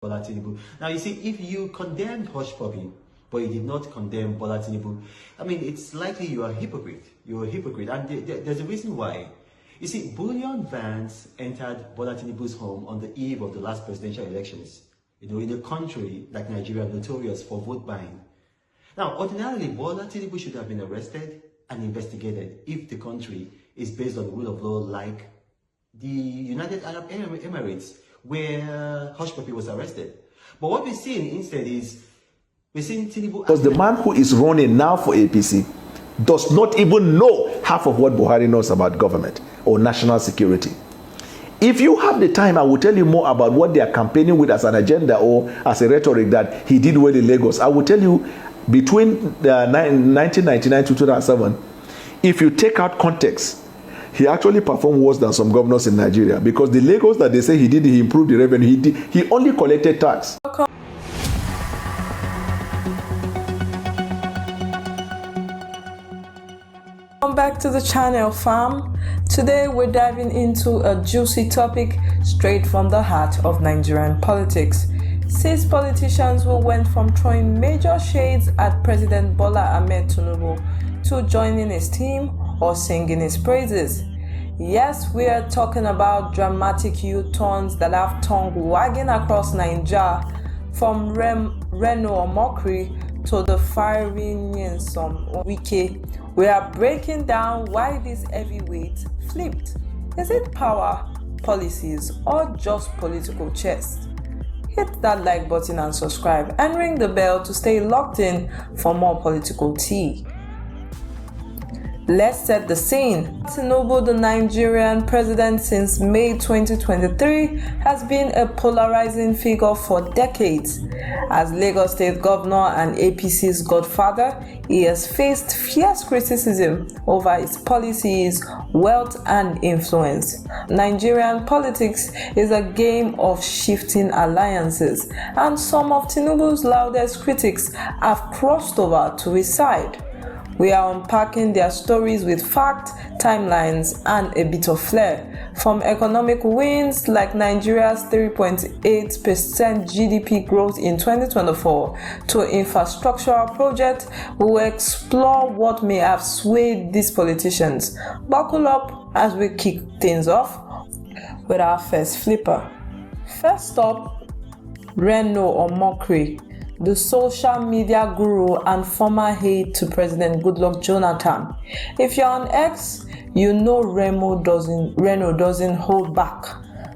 Bola Tinubu. Now, you see, if you condemned Hush Puppy, but you did not condemn Bola Tinubu, I mean, it's likely you are a hypocrite. You're a hypocrite, and there's a reason why. You see, bullion vans entered Bola Tinubu's home on the eve of the last presidential elections. In a country like Nigeria, notorious for vote buying. Now, ordinarily, Bola Tinubu should have been arrested and investigated if the country is based on the rule of law, like the United Arab Emirates, where Hush Puppy was arrested. But what we're seeing instead is, we're seeing Tinubu... Because the man who is running now for APC does not even know half of what Buhari knows about government or national security. If you have the time, I will tell you more about what they are campaigning with as an agenda or as a rhetoric that he did well in Lagos. I will tell you, between 1999 to 2007, if you take out context, he actually performed worse than some governors in Nigeria, because the Lagos that they say he did, he improved the revenue, he only collected tax. Welcome back to the channel, fam. Today we're diving into a juicy topic straight from the heart of Nigerian politics. 6 politicians who went from throwing major shades at President Bola Ahmed Tinubu to joining his team or singing his praises. Yes, we are talking about dramatic U-turns that have tongue wagging across Nigeria, from Reno Omokri to the fiery Nyesom Wike. We are breaking down why this heavyweight flipped. Is it power, policies, or just political chess? Hit that like button and subscribe, and ring the bell to stay locked in for more political tea. Let's set the scene. Tinubu, the Nigerian president since May 2023, has been a polarizing figure for decades. As Lagos State Governor and APC's godfather, he has faced fierce criticism over his policies, wealth, and influence. Nigerian politics is a game of shifting alliances, and some of Tinubu's loudest critics have crossed over to his side. We are unpacking their stories with fact, timelines, and a bit of flair. From economic wins like Nigeria's 3.8% GDP growth in 2024 to infrastructural projects, we will explore what may have swayed these politicians. Buckle up as we kick things off with our first flipper. First up, Reno Omokri, the social media guru and former aide to President Goodluck Jonathan. If you're on X, you know Reno doesn't hold back.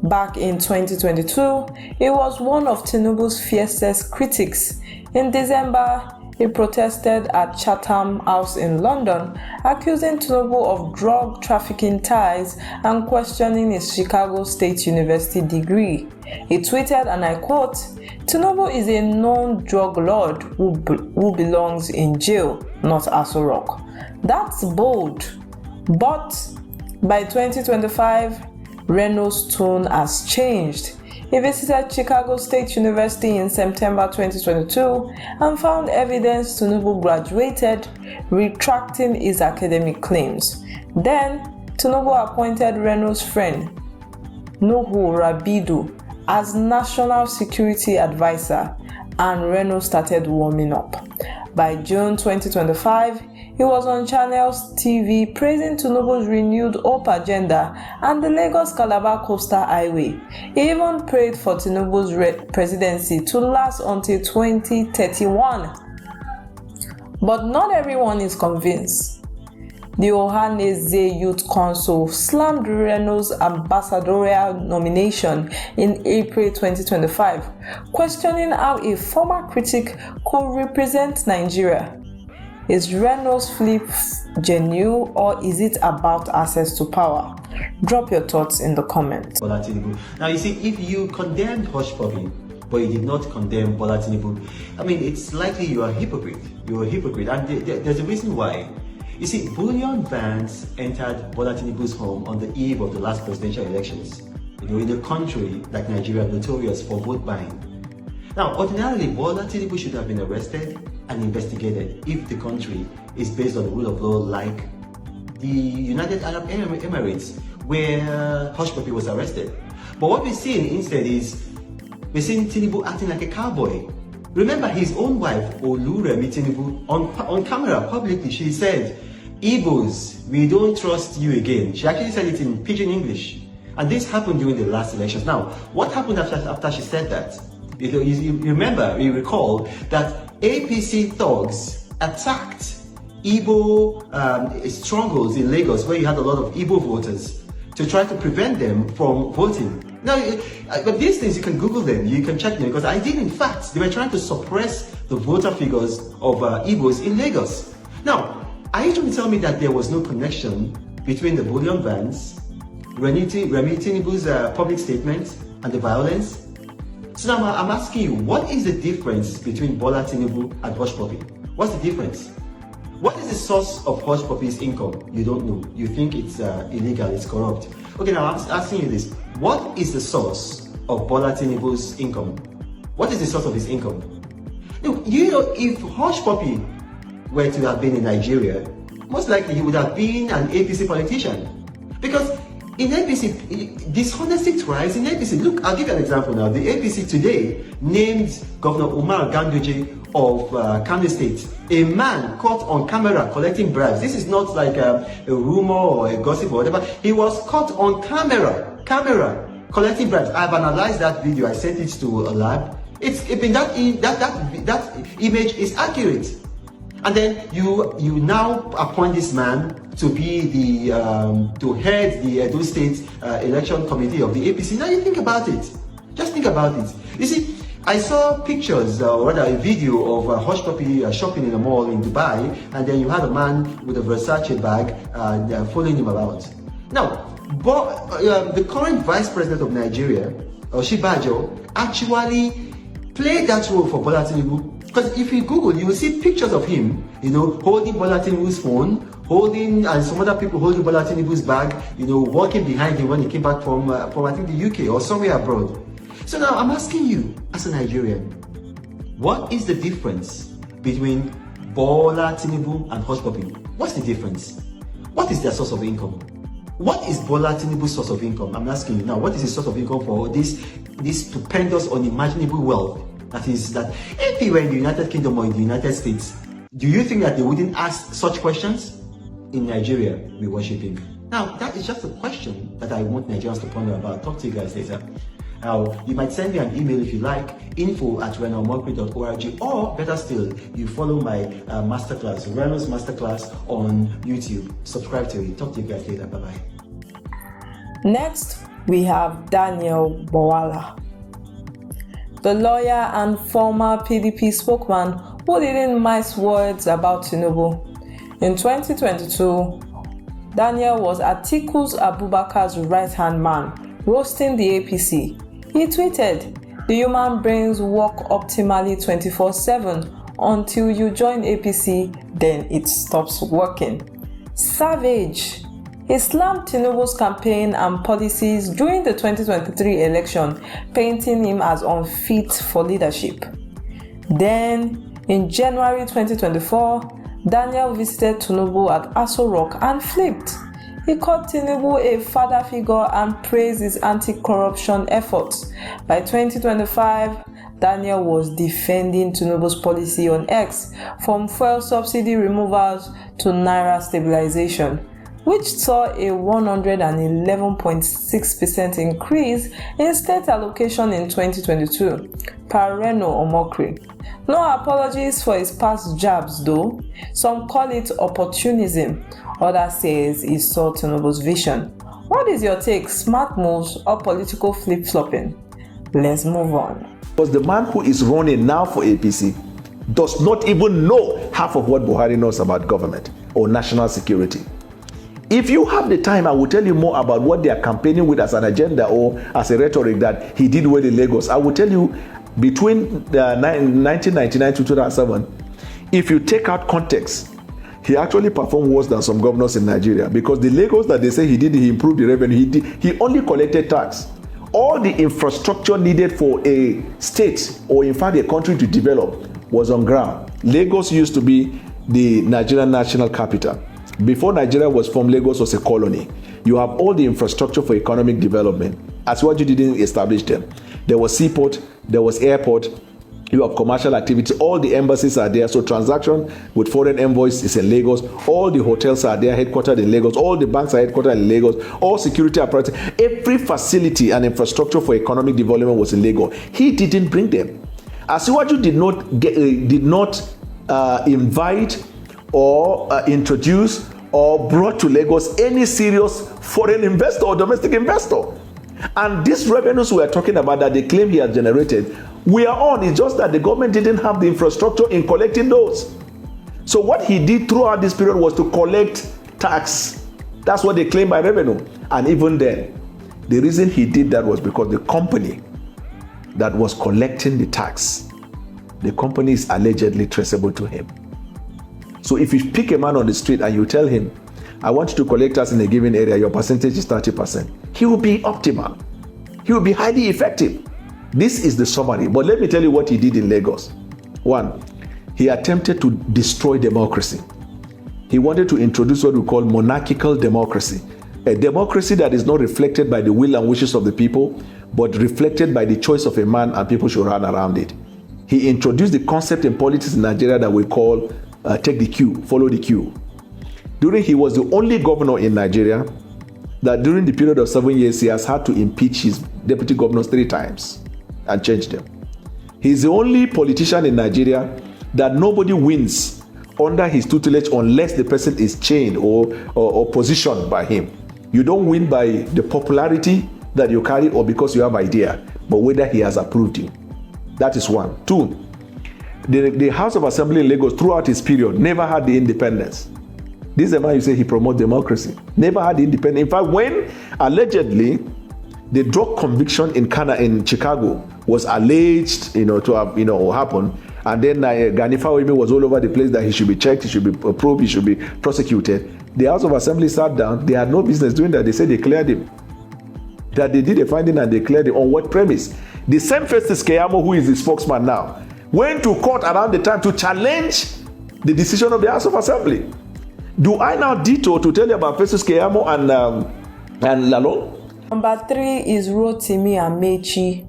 Back in 2022, he was one of Tinubu's fiercest critics. In December, he protested at Chatham House in London, accusing Tinubu of drug trafficking ties and questioning his Chicago State University degree. He tweeted, and I quote, "Tinubu is a known drug lord who belongs in jail, not Aso Rock." That's bold. But by 2025, Reno's tone has changed. He visited Chicago State University in September 2022 and found evidence Tinubu graduated, retracting his academic claims. Then, Tinubu appointed Reno's friend, Nuhu Rabidu, as National Security Advisor, and Reno started warming up. By June 2025, he was on Channels TV praising Tinubu's renewed hope agenda and the Lagos-Calabar Coastal Highway. He even prayed for Tinubu's presidency to last until 2031. But not everyone is convinced. The Ohaneze Youth Council slammed Reno's ambassadorial nomination in April 2025, questioning how a former critic could represent Nigeria. Is Reno's flip genuine, or is it about access to power? Drop your thoughts in the comments. Bola Tinubu. Now, you see, if you condemned Hush Puppy, but you did not condemn Bola Tinubu, I mean, it's likely you are a hypocrite. You're a hypocrite, and there's a reason why. You see, bullion vans entered Bola Tinubu's home on the eve of the last presidential elections. In a country like Nigeria, notorious for vote buying. Now, ordinarily, Bola Tinubu should have been arrested and investigated if the country is based on the rule of law, like the United Arab Emirates, where Hush Puppy was arrested. But what we're seeing instead is, We're seeing Tinubu acting like a cowboy. Remember his own wife, Rotimi Tinubu, on camera publicly, she said, Igbos, we don't trust you again. She actually said it in pidgin English. And this happened during the last elections. Now, what happened after she said that? You recall that APC thugs attacked Igbo strongholds in Lagos, where you had a lot of Igbo voters, to try to prevent them from voting. Now, but these things, you can Google them, you can check them, because I did, in fact, they were trying to suppress the voter figures of Igbos in Lagos. Now, are you trying to tell me that there was no connection between the bullion vans, Rotimi Tinubu's public statement, and the violence? So now I'm asking you, what is the difference between Bola Tinubu and Hush Puppy? What's the difference? What is the source of Hush Puppy's income? You don't know. You think it's illegal, it's corrupt. Okay, now I'm asking you this. What is the source of Bola Tinubu's income? What is the source of his income? You know, if Hush Puppy were to have been in Nigeria, most likely he would have been an APC politician. Because in APC, dishonesty thrives in APC. Look, I'll give you an example now. The APC today named Governor Umar Ganduje of Kano State a man caught on camera collecting bribes. This is not like a rumor or a gossip or whatever. He was caught on camera collecting bribes. I've analyzed that video. I sent it to a lab. That image is accurate. And then you now appoint this man to be the to head the Edo State election committee of the APC. Now you think about it. Just think about it. You see, I saw pictures, or rather a video of Hush Puppy shopping in a mall in Dubai, and then you had a man with a Versace bag following him about. Now, the current vice president of Nigeria, Oshibajo, actually played that role for Bola Tinubu. Because if you Google, you will see pictures of him, holding Bola Tinubu's phone, and some other people holding Bola Tinubu's bag, walking behind him when he came back from I think the UK or somewhere abroad. So now I'm asking you, as a Nigerian, what is the difference between Bola Tinubu and Hush Puppy? What's the difference? What is their source of income? What is Bola Tinubu's source of income? I'm asking you now, what is his source of income for this stupendous, unimaginable wealth that if he were in the United Kingdom or in the United States, do you think that they wouldn't ask such questions? In Nigeria, we worship him. Now, that is just a question that I want Nigerians to ponder about. Talk to you guys later. Now, you might send me an email if you like, info@renoomokri.org, or better still, you follow my masterclass, Reno's Masterclass on YouTube. Subscribe to it. Talk to you guys later. Bye-bye. Next, we have Daniel Bwala, the lawyer and former PDP spokesman who didn't mince words about Tinubu. In 2022, Daniel was Atiku Abubakar's right-hand man, roasting the APC. He tweeted, "The human brains work optimally 24/7 until you join APC, then it stops working." Savage. He slammed Tinubu's campaign and policies during the 2023 election, painting him as unfit for leadership. Then, in January 2024, Daniel visited Tinubu at Aso Rock and flipped. He called Tinubu a father figure and praised his anti-corruption efforts. By 2025, Daniel was defending Tinubu's policy on X, from fuel subsidy removals to Naira stabilization, which saw a 111.6% increase in state allocation in 2022, per Reno Omokri. No apologies for his past jabs though. Some call it opportunism, others says he saw Tinubu's vision. What is your take, smart moves or political flip-flopping? Let's move on. Because the man who is running now for APC does not even know half of what Buhari knows about government or national security. If you have the time, I will tell you more about what they are campaigning with as an agenda or as a rhetoric that he did well in Lagos. I will tell you, between 1999 to 2007, if you take out context, he actually performed worse than some governors in Nigeria, because the Lagos that they say he improved the revenue, he only collected tax. All the infrastructure needed for a state or in fact a country to develop was on ground. Lagos used to be the Nigerian national capital. Before Nigeria was formed, Lagos was a colony. You have all the infrastructure for economic development. As what you didn't establish them. There was seaport, there was airport, you have commercial activity, all the embassies are there. So transaction with foreign envoys is in Lagos. All the hotels are there, headquartered in Lagos. All the banks are headquartered in Lagos. All security apparatus, every facility and infrastructure for economic development was in Lagos. He didn't bring them. Asiwaju did not invite or introduce or brought to Lagos any serious foreign investor or domestic investor. And these revenues we are talking about that they claim he has generated, we are on. It's just that the government didn't have the infrastructure in collecting those. So what he did throughout this period was to collect tax. That's what they claim by revenue. And even then, the reason he did that was because the company that was collecting the tax, the company is allegedly traceable to him. So if you pick a man on the street and you tell him, I want you to collect tax in a given area, your percentage is 30%, he will be optimal. He will be highly effective. This is the summary. But let me tell you what he did in Lagos. One, he attempted to destroy democracy. He wanted to introduce what we call monarchical democracy, a democracy that is not reflected by the will and wishes of the people, but reflected by the choice of a man, and people should run around it. He introduced the concept in politics in Nigeria that we call take the queue, follow the queue. He was the only governor in Nigeria that during the period of 7 years, he has had to impeach his deputy governors 3 times and change them. He's the only politician in Nigeria that nobody wins under his tutelage unless the person is chained or positioned by him. You don't win by the popularity that you carry or because you have idea, but whether he has approved you. That is one. 2, the House of Assembly in Lagos throughout his period never had the independence. This is a man you say he promotes democracy. Never had the independence. In fact, when allegedly the drug conviction in Chicago was alleged, to have, happened, and then Gani Fawemi was all over the place that he should be checked, he should be probed, he should be prosecuted. The House of Assembly sat down. They had no business doing that. They said they cleared him. That they did a finding and they cleared him. On what premise? The same Festus Keyamo, who is the spokesman now, went to court around the time to challenge the decision of the House of Assembly. Do I now detour to tell you about Festus Keyamo and Lalong? Number 3 is Rotimi Amaechi,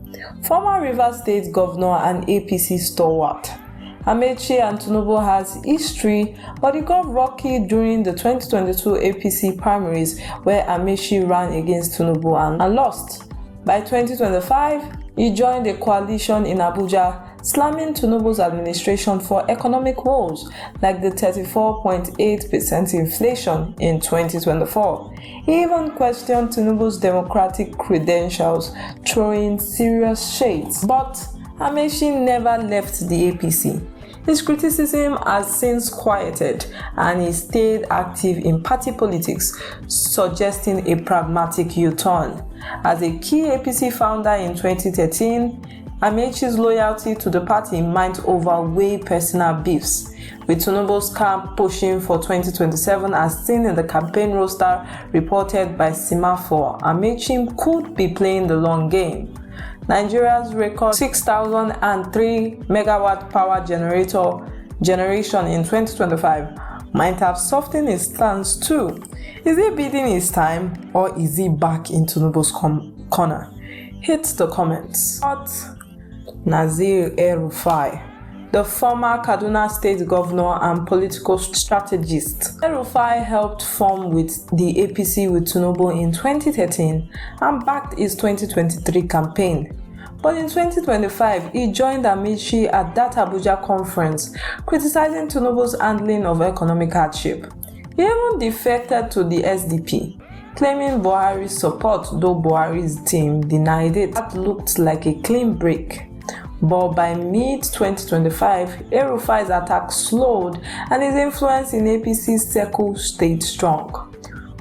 former Rivers State Governor and APC stalwart. Amaechi and Tinubu has history, but he got rocky during the 2022 APC primaries where Amaechi ran against Tinubu and lost. By 2025, he joined a coalition in Abuja, slamming Tinubu's administration for economic woes like the 34.8% inflation in 2024. He even questioned Tinubu's democratic credentials, throwing serious shades. But Amaechi never left the APC. His criticism has since quieted and he stayed active in party politics, suggesting a pragmatic U-turn. As a key APC founder in 2013, Amaechi's loyalty to the party might outweigh personal beefs, with Tinubu's camp pushing for 2027 as seen in the campaign roster reported by Semaphore. Amaechi could be playing the long game. Nigeria's record 6,003 megawatt power generation in 2025 might have softened his stance too. Is he biding his time or is he back in Tinubu's corner? Hit the comments. Nasir El-Rufai, the former Kaduna State Governor and political strategist. El-Rufai helped form with the APC with Tinubu in 2013 and backed his 2023 campaign. But in 2025, he joined Amaechi at that Abuja conference, criticizing Tinubu's handling of economic hardship. He even defected to the SDP, claiming Buhari's support, though Buhari's team denied it. That looked like a clean break. But by mid-2025, El-Rufai's attack slowed and his influence in APC's circle stayed strong.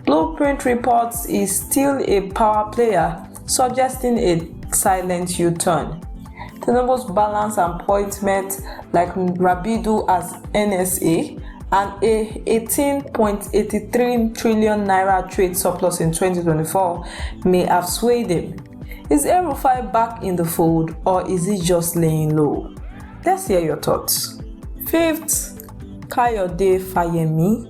Blueprint reports he's still a power player, suggesting a silent U-turn. Tinubu's balance appointment like Rabidu as NSA and a 18.83 trillion naira trade surplus in 2024 may have swayed him. Is El-Rufai back in the fold or is he just laying low? Let's hear your thoughts. 5th, Kayode Fayemi,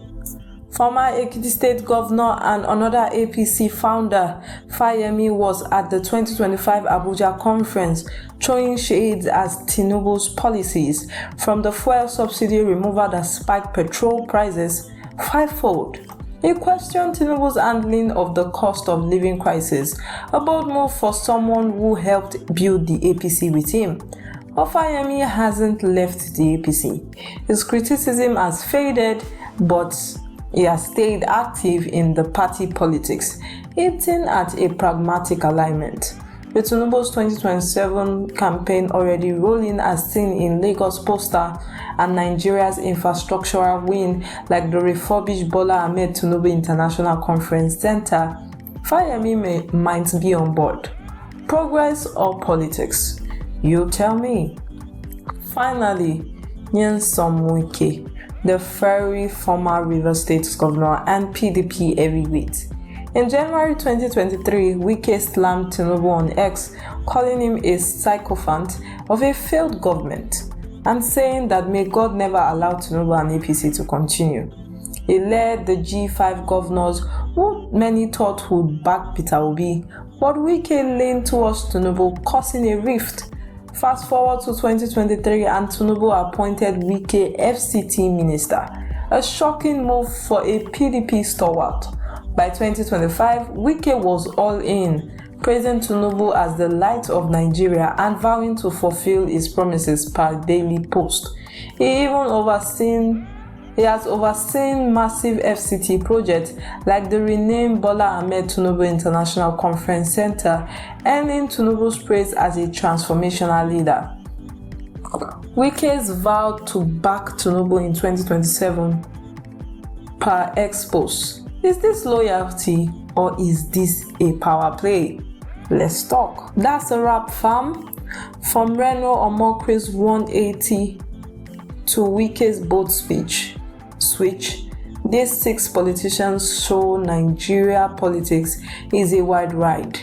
Former Ekiti State Governor and another APC founder, Fayemi, was at the 2025 Abuja conference throwing shades at Tinubu's policies, from the fuel subsidy removal that spiked petrol prices fivefold. He questioned Tinubu's handling of the cost of living crisis, a bold move for someone who helped build the APC with him. But Fayemi hasn't left the APC. His criticism has faded, but he has stayed active in the party politics, hinting at a pragmatic alignment. With Tinubu's 2027 campaign already rolling, as seen in Lagos poster, and Nigeria's infrastructural win like the refurbished Bola Ahmed Tinubu International Conference Center, Fayemi might be on board. Progress or politics? You tell me. Finally, Nyesom Wike, the very former Rivers State Governor and PDP heavyweight. In January 2023, Wike slammed Tinubu on X, calling him a sycophant of a failed government and saying that may God never allow Tinubu and APC to continue. He led the G5 governors who many thought would back Peter Obi, but Wike leaned towards Tinubu, causing a rift. Fast forward to 2023 and Tinubu appointed Wike FCT minister, a shocking move for a PDP stalwart. By 2025, Wike was all in, praising Tinubu as the light of Nigeria and vowing to fulfill his promises per Daily Post. He has overseen massive FCT projects like the renamed Bola Ahmed Tinubu International Conference Center, earning Tinubu's praise as a transformational leader. Wike's vow to back Tinubu in 2027 per Expos. Is this loyalty or is this a power play? Let's talk. That's a wrap, fam. From Reno Omokri's 180 to Wike's bold switch, these 6 politicians show Nigeria politics is a wide ride.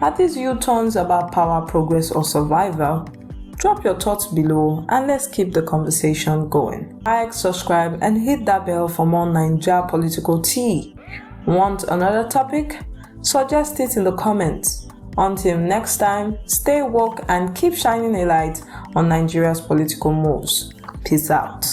Are these U-turns about power, progress, or survival? Drop your thoughts below and let's keep the conversation going. Like, subscribe, and hit that bell for more Nigeria political tea. Want another topic? Suggest it in the comments. Until next time, stay woke and keep shining a light on Nigeria's political moves. Peace out.